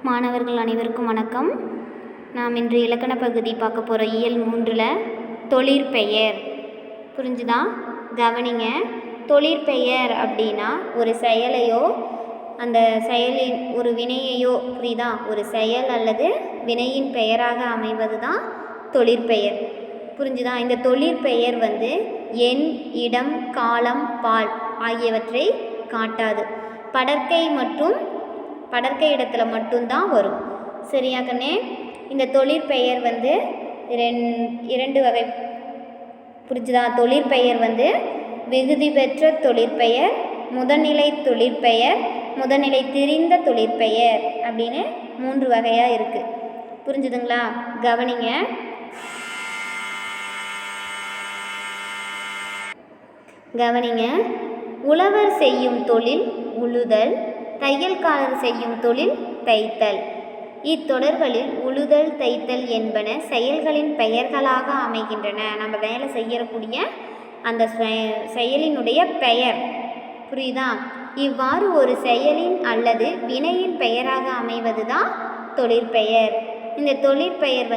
மாணவர்கள் அனைவருக்கும் வணக்கம். நாம் இன்று இலக்கண பகுதி பார்க்க போகிற இயல் 3ல் தொழிற்பெயர். புரிஞ்சுதா? கவனிங்க. தொழிற்பெயர் அப்படின்னா ஒரு செயலையோ அந்த செயலின் ஒரு வினையையோ, புரியுதா, ஒரு செயல் அல்லது வினையின் பெயராக அமைவது தான் தொழிற்பெயர். புரிஞ்சுதா? இந்த தொழிற்பெயர் எண், இடம், காலம், பால் ஆகியவற்றை காட்டாது. படர்க்கை இடத்துல மட்டும்தான் வரும். சரியா கண்ணே? இந்த தொழிற்பெயர் இரண்டு வகை. புரிஞ்சுதா? தொழிற்பெயர் விகுதி பெற்ற தொழிற்பெயர், முதல்நிலை தொழிற்பெயர், முதல்நிலை திரிந்த தொழிற்பெயர் அப்படின்னு 3 வகையாக இருக்குது. புரிஞ்சுதுங்களா? கவனிங்க. உழவர் செய்யும் தொழில் உழுதல், தையல்காரர் செய்யும் தொழில் தைத்தல். இத்தொடர்களில் உழுதல், தைத்தல் என்பன செயல்களின் பெயர்களாக அமைகின்றன. நம்ம வேலை செய்யக்கூடிய அந்த செயலினுடைய பெயர். புரியுதா? இவ்வாறு ஒரு செயலின் அல்லது வினையின் பெயராக அமைவது தான் தொழிற்பெயர். இந்த தொழிற்பெயர்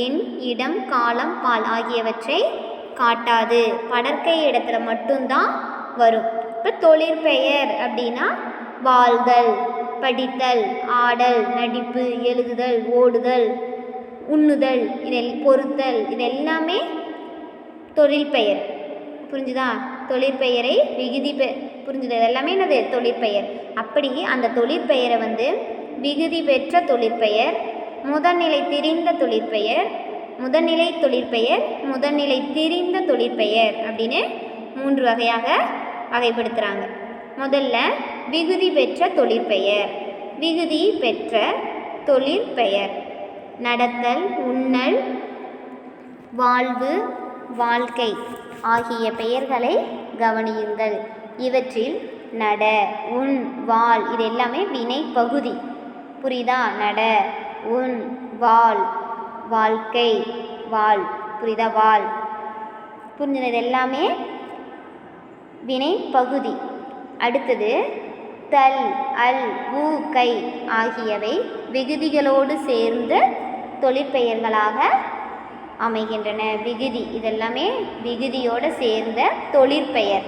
எண், இடம், காலம், பால் ஆகியவற்றை காட்டாது. படர்க்கை இடத்துல மட்டும்தான் வரும். இப்போ தொழிற்பெயர் அப்படின்னா வாழ்தல், படித்தல், ஆடல், நடிப்பு, எழுதுதல், ஓடுதல், உண்ணுதல், பொறுத்தல், இதெல்லாமே தொழிற்பெயர். புரிஞ்சுதா? தொழிற்பெயரை புரிஞ்சுது? எல்லாமே என்னது? தொழிற்பெயர். அப்படி அந்த தொழிற்பெயரை விகுதி பெற்ற தொழிற்பெயர், முதல்நிலை திரிந்த தொழிற்பெயர், முதல்நிலை தொழிற்பெயர், முதல்நிலை திரிந்த தொழிற்பெயர் அப்படின்னு 3 வகையாக வகைப்படுத்துகிறாங்க. முதல்ல விகுதி பெற்ற தொழிற்பெயர். விகுதி பெற்ற தொழிற்பெயர் நடத்தல், உண்ணல், வாழ்வு, வாழ்க்கை ஆகிய பெயர்களை கவனியுங்கள். இவற்றில் நட, உண், வாழ் இது எல்லாமே வினை பகுதி. புரியுதா? நட, உண், வாழ், வாழ்க்கை, வாழ். புரியுதா? வாழ். புரிஞ்சது? இது எல்லாமே வினை பகுதி. அடுத்தது தல், அல், ஊ, கை ஆகியவை விகுதிகளோடு சேர்ந்த தொழிற்பெயர்களாக அமைகின்றன. விகுதி இதெல்லாமே விகுதியோடு சேர்ந்த தொழிற்பெயர்.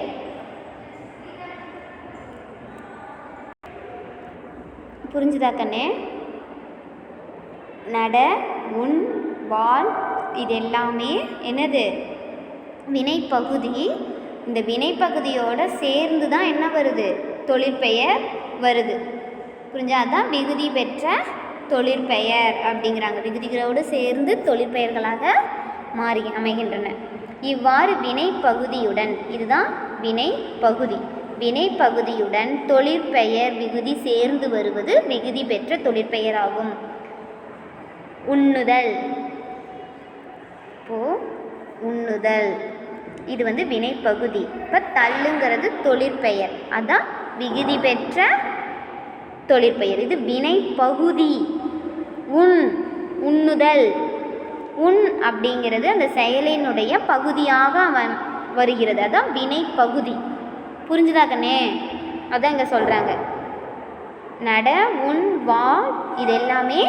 புரிஞ்சுதா கண்ணே? நட, உண், வாழ் இதெல்லாமே என்னது? வினைப்பகுதி. இந்த வினைப்பகுதியோடு சேர்ந்து தான் என்ன வருது? தொழிற்பெயர் வருது. புரிஞ்சா? அதுதான் விகுதி பெற்ற தொழிற்பெயர் அப்படிங்கிறாங்க. விகுதிகளோடு சேர்ந்து தொழிற்பெயர்களாக அமைகின்றன. இவ்வாறு வினைப்பகுதியுடன், இதுதான் வினைப்பகுதி, வினைப்பகுதியுடன் தொழிற்பெயர் விகுதி சேர்ந்து வருவது விகுதி பெற்ற தொழிற்பெயராகும். உண்ணுதல். உண்ணுதல் இது வினைப்பகுதி. இப்போ தள்ளுங்கிறது தொழிற்பெயர், அதான் விகுதி பெற்ற தொழிற்பெயர். இது வினைப்பகுதி. உண்ணுதல், உண் அப்படிங்கிறது அந்த செயலினுடைய பகுதியாக வருகிறது, அதான் வினைப்பகுதி. புரிஞ்சுதா கண்ணே? அதான் இங்கே சொல்கிறாங்க. நட, உண், வாழ் இதெல்லாமே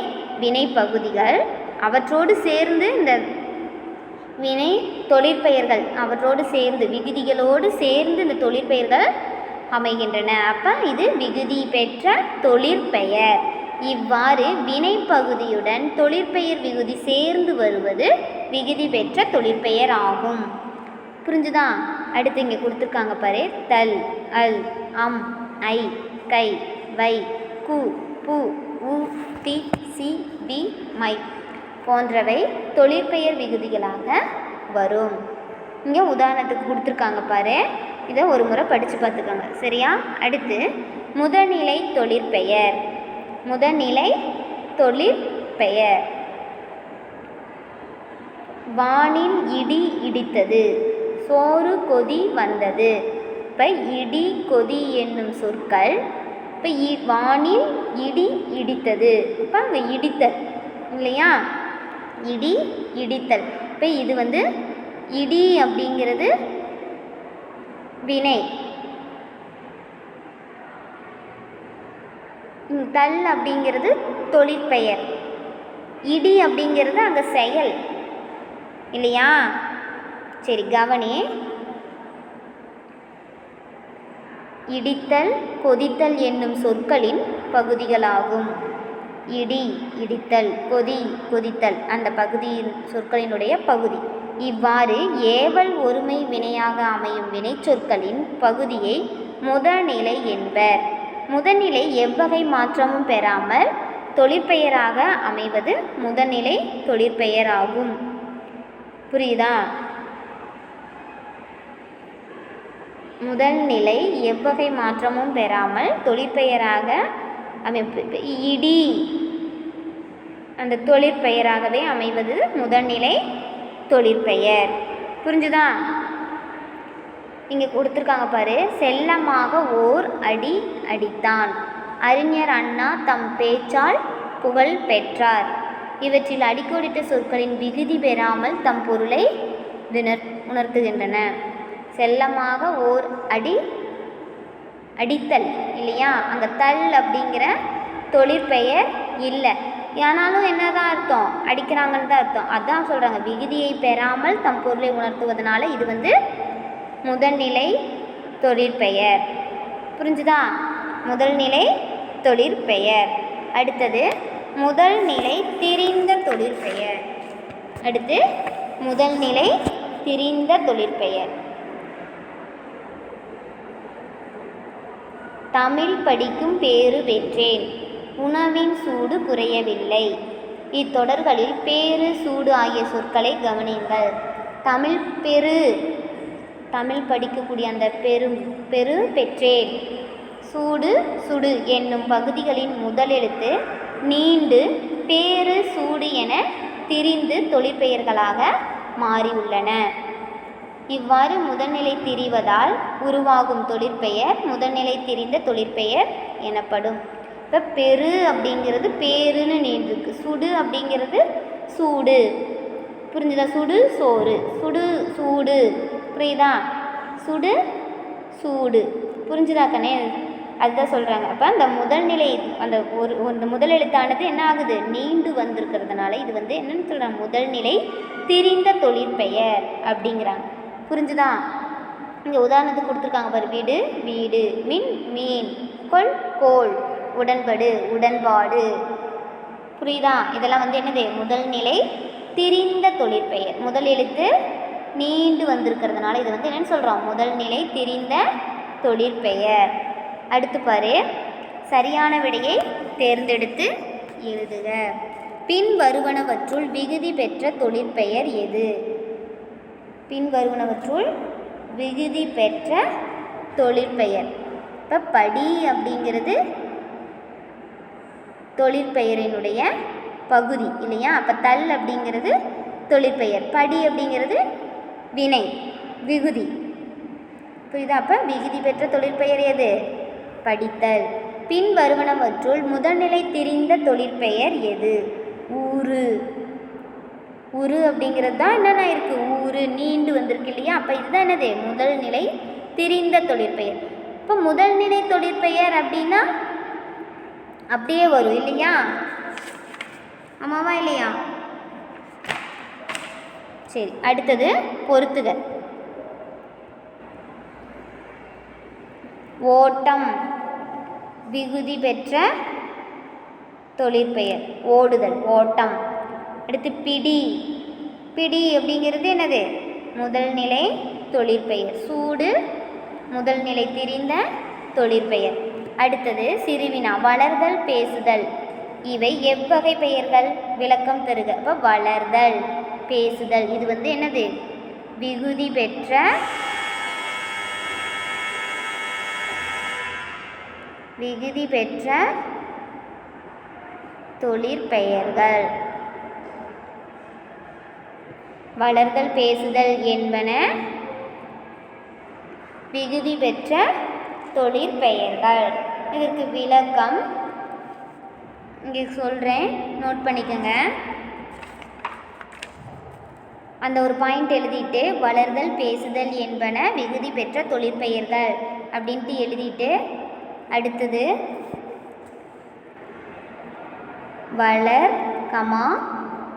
வினைப்பகுதிகள். அவற்றோடு சேர்ந்து இந்த வினை தொழிற்பெயர்கள், அவற்றோடு சேர்ந்து விகுதிகளோடு சேர்ந்து இந்த தொழிற்பெயர்கள் அமைகின்றன. அப்போ இது விகுதி பெற்ற தொழிற்பெயர். இவ்வாறு வினைப்பகுதியுடன் தொழிற்பெயர் விகுதி சேர்ந்து வருவது விகுதி பெற்ற தொழிற்பெயர் ஆகும். புரிஞ்சுதா? அடுத்து இங்கே கொடுத்துருக்காங்க பாரு. தல், அல், அம், ஐ, கை, வை, கு, பு, உ, தி, சி, வி, மை போன்றவை தொழிற்பெயர் விகுதிகளாக வரும். இங்கே உதாரணத்துக்கு கொடுத்துருக்காங்க பாரு. இதை ஒரு முறை படித்து பார்த்துக்கோங்க. சரியா? அடுத்து முதல்நிலை தொழிற்பெயர். முதல்நிலை தொழிற்பெயர் வானில் இடி இடித்தது, சோறு கொதி வந்தது. இப்போ இடி, கொதி என்னும் சொற்கள். இப்போ வானில் இடி இடித்தது. இப்போ அங்கே இடித்தல் இல்லையா? இடி, இடித்தல். இப்போ இது இடி அப்படிங்கிறது வினை. தல் அப்படிங்கிறது தொழிற்பெயர். இடி அப்படிங்கிறது அங்கே செயல் இல்லையா? சரி கவனி. இடித்தல் கொதித்தல் என்னும் சொற்களின் பகுதிகளாகும். இடி இடித்தல், கொதி கொதித்தல் அந்த பகுதியின் சொற்களினுடைய பகுதி. இவ்வாறு ஏவல் ஒருமை வினையாக அமையும் வினைச்சொற்களின் பகுதியை முதல்நிலை என்பர். முதல்நிலை எவ்வகை மாற்றமும் பெறாமல் தொழிற்பெயராக அமைவது முதல்நிலை தொழிற்பெயராகும். புரியுதா? முதல்நிலை எவ்வகை மாற்றமும் பெறாமல் தொழிற்பெயராக அமைப்பு. இடி அந்த தொழிற்பெயராகவே அமைவது முதல்நிலை தொழிற்பெயர். புரிஞ்சுதா? இங்கே கொடுத்துருக்காங்க பாரு. செல்லமாக ஓர் அடி அடித்தான். அறிஞர் அண்ணா தம் பேச்சால் புகழ் பெற்றார். இவற்றில் அடிக்கோடிட்ட சொற்களின் விகுதி பெறாமல் தம் பொருளை உணர்த்துகின்றன. செல்லமாக ஓர் அடி அடித்தல் இல்லையா? அங்கே தல் அப்படிங்கிற தொழிற்பெயர் இல்லை. ஆனாலும் என்னதான் அர்த்தம்? அடிக்கிறாங்கன்னு தான் அர்த்தம். அதான் சொல்கிறாங்க விகுதியை பெறாமல் தம் பொருளை உணர்த்துவதனால இது முதல்நிலை தொழிற்பெயர். புரிஞ்சுதா? முதல்நிலை தொழிற்பெயர். அடுத்தது முதல்நிலை திரிந்த தொழிற்பெயர். அடுத்து முதல்நிலை திரிந்த தொழிற்பெயர். தமிழ் படிக்கும் பேறு பெற்றேன். உணவின் சூடு குறையவில்லை. இத்தொடர்களில் பேறு சூடு ஆகிய சொற்களை கவனியுங்கள். தமிழ் படிக்கக்கூடிய அந்த பெரு பெற்றேன், சூடு சுடு என்னும் பகுதிகளின் முதலெழுத்து நீண்டு பேறு சூடு என திரிந்து தொழிற்பெயர்களாக மாறியுள்ளன. இவ்வாறு முதல்நிலை திரிவதால் உருவாகும் தொழிற்பெயர் முதல்நிலை திரிந்த தொழிற்பெயர் எனப்படும். இப்போ பெரு அப்படிங்கிறது பேருன்னு நீண்டிருக்கு. சுடு அப்படிங்கிறது சூடு. புரிஞ்சுதா? சுடு சோறு, சுடு சூடு. புரியுதா? சுடு சூடு. புரிஞ்சுதா கண்ணே? அதுதான் சொல்கிறாங்க. அப்போ அந்த முதல்நிலை அந்த அந்த முதல் எழுத்தானது என்ன ஆகுது? நீண்டு வந்திருக்கிறதுனால இது என்னன்னு சொல்கிறாங்க? முதல்நிலை திரிந்த தொழிற்பெயர் அப்படிங்கிறாங்க. புரிஞ்சுதா? இங்கே உதாரணத்துக்கு கொடுத்துருக்காங்க பாரு. வீடு வீடு, மீன் மீன், கொள் கோள், உடன்படு உடன்பாடு. புரியுதா? இதெல்லாம் என்னது? முதல்நிலை திரிந்த தொழிற்பெயர். முதல் எழுத்து நீண்டு வந்திருக்கிறதுனால இது என்னன்னு சொல்கிறோம்? முதல்நிலை திரிந்த தொழிற்பெயர். அடுத்து பாரு. சரியான விடையை தேர்ந்தெடுத்து எழுதுக. பின் வருவனவற்றுள் விகுதி பெற்ற தொழிற்பெயர் எது? பின் வருவனவற்றுள் விகுதி பெற்ற தொழிற்பெயர். இப்போ படி அப்படிங்கிறது தொழிற்பெயரினுடைய பகுதி இல்லையா? அப்போ தல் அப்படிங்கிறது தொழிற்பெயர், படி அப்படிங்கிறது வினை விகுதி. புரியுதா? அப்போ விகுதி பெற்ற தொழிற்பெயர் எது? படித்தல். பின் வருவனவற்றுள் முதல்நிலை திரிந்த தொழிற்பெயர் எது? ஊரு. உரு அப்படிங்கிறது தான் என்னென்ன இருக்குது? ஊரு நீண்டு வந்திருக்கு இல்லையா? அப்போ இதுதான் என்னது? முதல்நிலை திரிந்த தொழிற்பெயர். இப்போ முதல்நிலை தொழிற்பெயர் அப்படின்னா அப்படியே வரும் இல்லையா? ஆமாவா இல்லையா? சரி, அடுத்தது பொறுத்துக. ஓட்டம் விகுதி பெற்ற தொழிற்பெயர். ஓடுதல் ஓட்டம். அடுத்து பிடி. பிடி அப்படிங்கிறது என்னது? முதல்நிலை தொழிற்பெயர். சூடு முதல்நிலை திரிந்த தொழிற்பெயர். அடுத்தது சிறுவினா. வளர்தல் பேசுதல். இவை எவ்வகை பெயர்கள்? விளக்கம் தருக. அப்போ வளர்தல் பேசுதல் இது என்னது? விகுதி பெற்ற தொழிற்பெயர்கள். வளர்தல் பேசுதல் என்பன விகுதி பெற்ற தொழிற்பெயர்கள். இதற்கு விளக்கம் இங்கே சொல்கிறேன், நோட் பண்ணிக்கோங்க. அந்த ஒரு பாயிண்ட் எழுதிட்டு வளர்தல் பேசுதல் என்பன விகுதி பெற்ற தொழிற்பெயர்கள் அப்படின்ட்டு எழுதிட்டு அடுத்தது வளர்,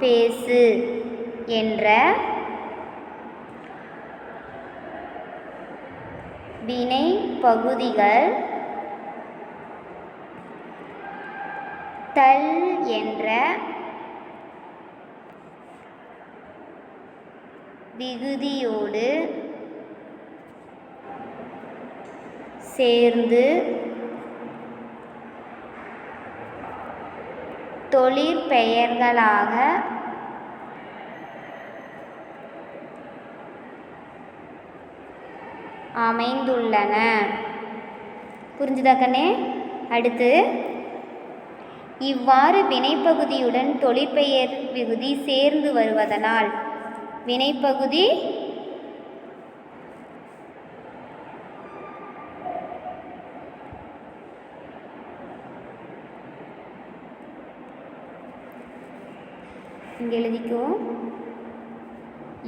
பேசு என்ற வினை பகுதிகள் தல் என்ற விகுதியோடு சேர்ந்து தொழிற்பெயர்களாக அமைந்துள்ளன. புரிஞ்சுதா கண்ணே? அடுத்து இவ்வாறு வினைப்பகுதியுடன் தொழிற்பெயர் விகுதி சேர்ந்து வருவதனால் வினைப்பகுதி இங்கே எழுதிக்கோ.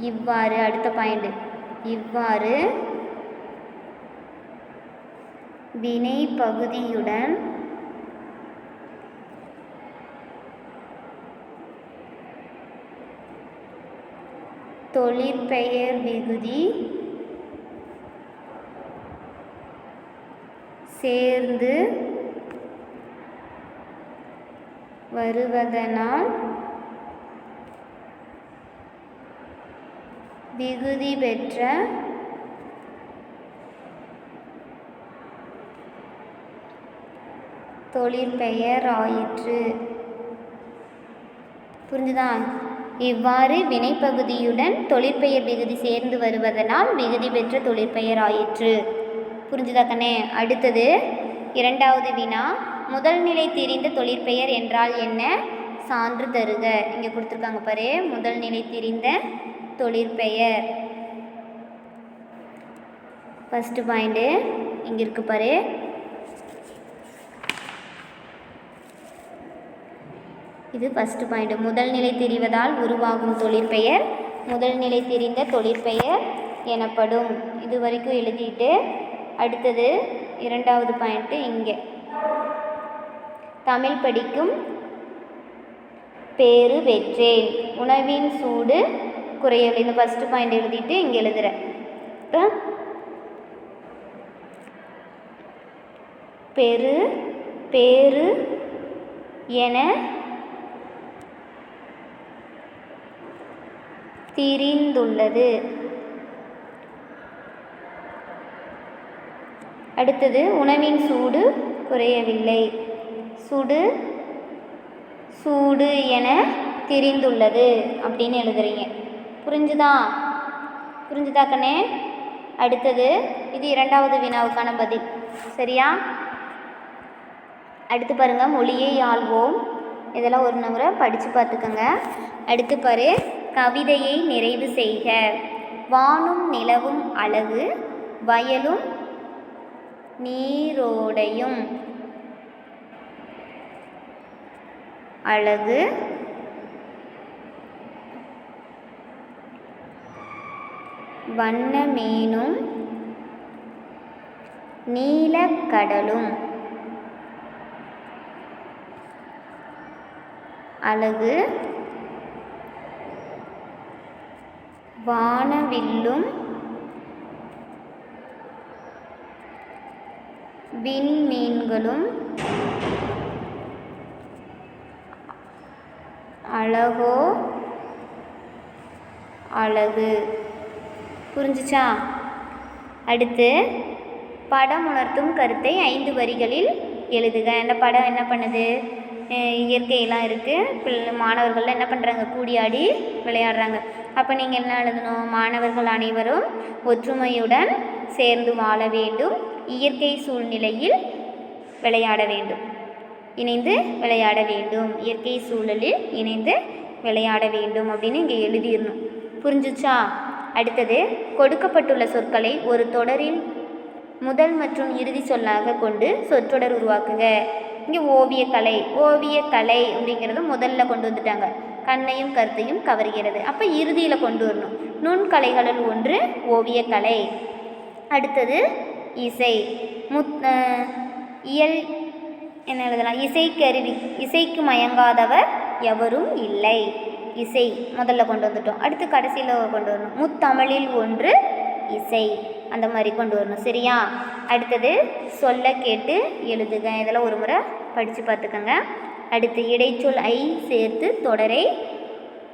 இவ்வாறு அடுத்த பாயிண்ட், இவ்வாறு வினை பகுதியுடன் தொழிற்பெயர் விகுதி சேர்ந்து வருவதனால் விகுதி பெற்ற தொழிற்பெயர் ஆயிற்று. புரிஞ்சுதா? இவ்வாறு வினைப்பகுதியுடன் தொழிற்பெயர் விகுதி சேர்ந்து வருவதனால் விகுதி பெற்ற தொழிற்பெயர் ஆயிற்று. புரிஞ்சுதா கண்ணே? அடுத்தது இரண்டாவது வினா, முதல் நிலை தெரிந்த தொழிற்பெயர் என்றால் என்ன? சான்று தருக. இங்கே கொடுத்துருக்காங்க பாரு, முதல் நிலை தெரிந்த தொழிற்பெயர். ஃபஸ்ட்டு பாயிண்ட்டு இங்கே இருக்கு பாரு. இது ஃபஸ்ட்டு பாயிண்ட். முதல் நிலை தெரிவதால் உருவாகும் தொழிற்பெயர் முதல் நிலை தெரிந்த தொழிற்பெயர் எனப்படும். இது வரைக்கும் எழுதிட்டு அடுத்தது இரண்டாவது பாயிண்ட்டு இங்கே, தமிழ் படிக்கும் பேறு பெற்றேன், உணவின் சூடு குறையவில்லை. இந்த ஃபஸ்ட்டு பாயிண்ட் எழுதிட்டு இங்கே எழுதுகிறேன். பேறு என திரிந்துள்ளது. அடுத்தது உணவின் சூடு குறையவில்லை, சூடு என திரிந்துள்ளது அப்படின்னு எழுதுறீங்க. புரிஞ்சுதா கண்ணே? அடுத்தது இது இரண்டாவது வினாவுக்கான பதில். சரியா? அடுத்து பாருங்க, மொழியை ஆள்வோம். இதெல்லாம் ஒரு முறை படித்து பார்த்துக்கோங்க. அடுத்து பாரு, கவிதையை நிறைவு செய்க. வானும் நிலவும் அழகு, வயலும் நீரோடையும் அழகு, வண்ண மீனும் நீலக்கடலும் அழகு, வானவில்லும் விண்மீன்களும் அழகோ அழகு. புரிஞ்சுச்சா? அடுத்து படம் உணர்த்தும் கருத்தை 5 வரிகளில் எழுதுக. அந்த படம் என்ன பண்ணுது? இயற்கையெல்லாம் இருக்குது, மாணவர்கள்லாம் என்ன பண்ணுறாங்க? கூடியாடி விளையாடுறாங்க. அப்போ நீங்கள் என்ன எழுதணும்? மாணவர்கள் அனைவரும் ஒற்றுமையுடன் சேர்ந்து வாழ வேண்டும், இயற்கை சூழ்நிலையில் விளையாட வேண்டும், இணைந்து விளையாட வேண்டும், இயற்கை சூழலில் இணைந்து விளையாட வேண்டும் அப்படின்னு இங்கே எழுதிடணும். புரிஞ்சுச்சா? அடுத்தது கொடுக்கப்பட்டுள்ள சொற்களை ஒரு தொடரில் முதல் மற்றும் இறுதி சொல்லாக கொண்டு சொற்றொடர் உருவாக்குக. இங்கே ஓவியக்கலை அப்படிங்கிறது முதல்ல கொண்டு வந்துட்டாங்க, கண்ணையும் கருத்தையும் கவர்கிறது. அப்போ இறுதியில் கொண்டு வரணும். நுண்கலைகளுள் ஒன்று ஓவியக்கலை. அடுத்தது இசை, என்ன எழுதலாம்? இசைக்கருவி. இசைக்கு மயங்காதவர் எவரும் இல்லை. இசை முதல்ல கொண்டு வந்துட்டோம். அடுத்து கடைசியில் கொண்டு வரணும். முத்தமிழில் ஒன்று இசை, அந்த மாதிரி கொண்டு வரணும். சரியா? அடுத்தது சொல்ல கேட்டு எழுதுக. இதெல்லாம் ஒரு முறை படித்து பார்த்துக்கோங்க. அடுத்து இடைச்சொல் ஐ சேர்த்து தொடரை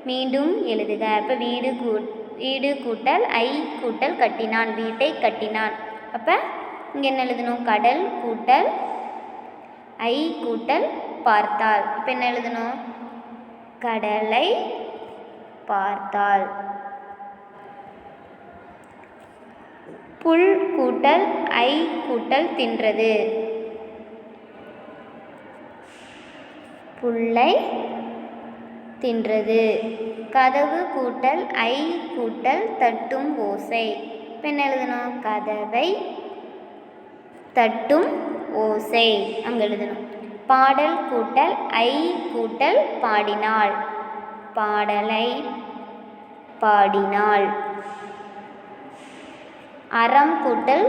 மீண்டும் எழுதுக. இப்போ வீடு கூட்டல் ஐ கூட்டல் கட்டினான், வீட்டை கட்டினான். அப்போ இங்கே என்ன எழுதணும்? கடல் கூட்டல் ஐ கூட்டல் பார்த்தாள். இப்போ என்ன எழுதணும்? கடலை பார்த்தாள். புல் கூட்டல் ஐ கூட்டல் தின்றது, புல்லை தின்றது. கதவு கூட்டல் ஐ கூட்டல் தட்டும் ஓசை. இப்போ என்ன எழுதணும்? கதவை தட்டும் ஓசை அங்கே எழுதணும். பாடல் கூட்டல் ஐ கூட்டல் பாடினாள், பாடலை பாடினாள். அறம் கூட்டல்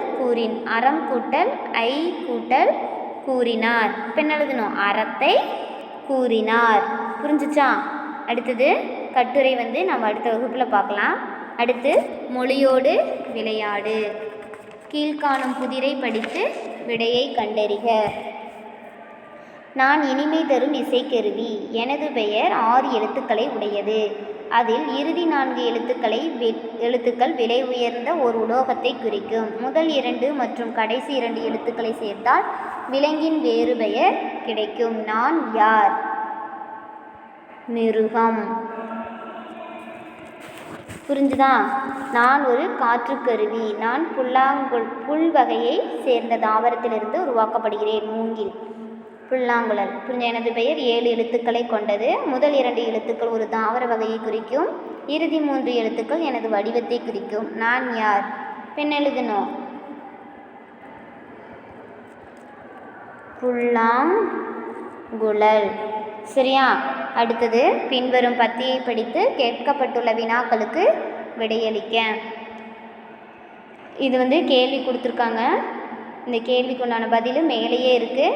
அறம் கூட்டல் ஐ கூட்டல் கூறினார். இப்போ என்ன எழுதணும்? அறத்தை கூறினார். புரிஞ்சுச்சா? அடுத்தது கட்டுரை நம்ம அடுத்த வகுப்பில் பார்க்கலாம். அடுத்து மொழியோடு விளையாடு. கீழ்காணும் புதிரை படித்து விடையை கண்டறிக. நான் இனிமை தரும் இசைக்கருவி. எனது பெயர் 6 எழுத்துக்களை உடையது. அதில் இறுதி 4 எழுத்துக்கள் விலை உயர்ந்த ஒரு உலோகத்தை குறிக்கும். முதல் 2 மற்றும் கடைசி 2 எழுத்துக்களை சேர்த்தால் விலங்கின் வேறு பெயர் கிடைக்கும். நான் யார்? மிருகம். புரிஞ்சுதா? நான் ஒரு காற்றுக்கருவி. நான் புல் வகையை சேர்ந்த தாவரத்திலிருந்து உருவாக்கப்படுகிறேன். மூங்கில், புல்லாங்குழல். புரிஞ்ச? எனது பெயர் 7 எழுத்துக்களை கொண்டது. முதல் 2 எழுத்துக்கள் ஒரு தாவர வகையை குறிக்கும். இறுதி 3 எழுத்துக்கள் எனது வடிவத்தை குறிக்கும். நான் யார்? பெண் எழுதணும். புல்லாங்குழல். சரியா? அடுத்தது பின்வரும் பத்தியை படித்து கேட்கப்பட்டுள்ள வினாக்களுக்கு விடையளிக்க. இது கேள்வி கொடுத்துருக்காங்க. இந்த கேள்விக்கு உண்டான பதில் மேலேயே இருக்குது.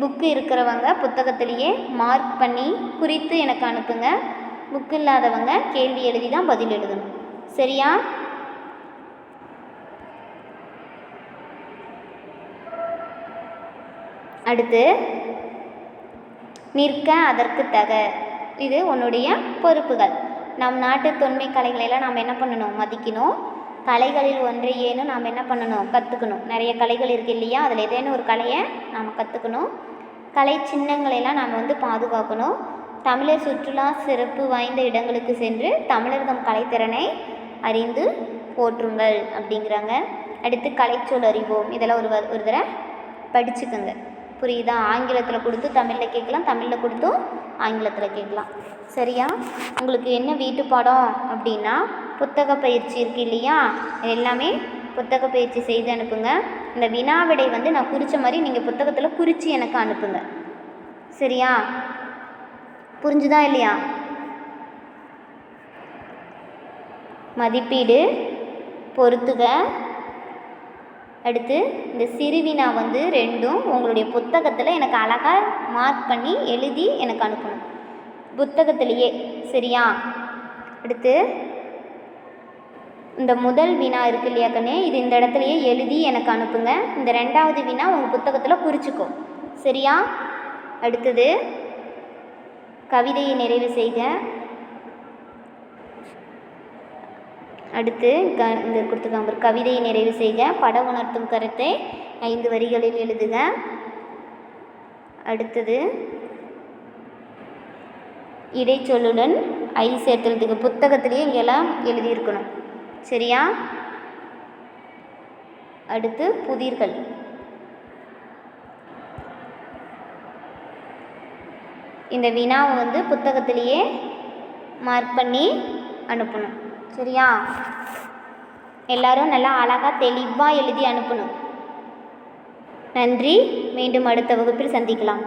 புக்கு இருக்கிறவங்க புத்தகத்திலேயே மார்க் பண்ணி குறித்து எனக்கு அனுப்புங்க. புக்கு இல்லாதவங்க கேள்வி எழுதி தான் பதில் எழுதணும். சரியா? அடுத்து நிற்க அதற்கு தக. இது உன்னுடைய பொறுப்புகள். நம் நாட்டு தொன்மை கலைகளெல்லாம் நாம் என்ன பண்ணணும்? மதிக்கணும். கலைகளில் ஒன்றை ஏனும் நாம் என்ன பண்ணணும்? கற்றுக்கணும். நிறைய கலைகள் இருக்குது இல்லையா? அதில் ஏதேனும் ஒரு கலையை நாம் கற்றுக்கணும். கலை சின்னங்களெல்லாம் நாம் பாதுகாக்கணும். தமிழர் சுற்றுலா சிறப்பு வாய்ந்த இடங்களுக்கு சென்று தமிழர் தம் கலைத்திறனை அறிந்து போற்றுங்கள் அப்படிங்கிறாங்க. அடுத்து கலைச்சொல் அறிவோம். இதெல்லாம் ஒரு தடவை படிச்சுக்கோங்க. புரியுதா? ஆங்கிலத்தில் கொடுத்து தமிழில் கேட்கலாம், தமிழில் கொடுத்தும் ஆங்கிலத்தில் கேட்கலாம். சரியா? உங்களுக்கு என்ன வீட்டு பாடம் அப்படின்னா புத்தக பயிற்சி இருக்குது இல்லையா? எல்லாமே புத்தக பயிற்சி செய்து அனுப்புங்க. இந்த வினாவிடை நான் குறித்த மாதிரி நீங்கள் புத்தகத்தில் குறித்து எனக்கு அனுப்புங்க. சரியா? புரிஞ்சுதா இல்லையா? மதிப்பீடு, பொறுத்துக. அடுத்து இந்த சிறுவினா 2ம் உங்களுடைய புத்தகத்தில் எனக்கு அழகாக மார்க் பண்ணி எழுதி எனக்கு அனுப்பணும், புத்தகத்திலேயே. சரியா? அடுத்து இந்த முதல் வினா இருக்கு இல்லையா கண்ணே, இது இந்த இடத்துலையே எழுதி எனக்கு அனுப்புங்க. இந்த 2வது வினா உங்கள் புத்தகத்தில் குறிச்சிக்கோ. சரியா? அடுத்தது கவிதையை நிறைவு செய்க. அடுத்து இந்த கொடுத்துருக்காங்க, கவிதையை நிறைவு செய்க. பட உணர்த்தும் கருத்தை 5 வரிகளில் எழுதுக. அடுத்தது இடைச்சொல்லுடன் ஐ சேர்த்துறதுக்கு புத்தகத்திலேயே இங்கெல்லாம் எழுதியிருக்கணும். சரியா? அடுத்து புதிர்கள். இந்த வினாவை புத்தகத்திலேயே மார்க் பண்ணி அனுப்பணும். சரியா? எல்லாரும் நல்லா அழகாக தெளிவாக எழுதி அனுப்பணும். நன்றி. மீண்டும் அடுத்த வகுப்பில் சந்திக்கலாம்.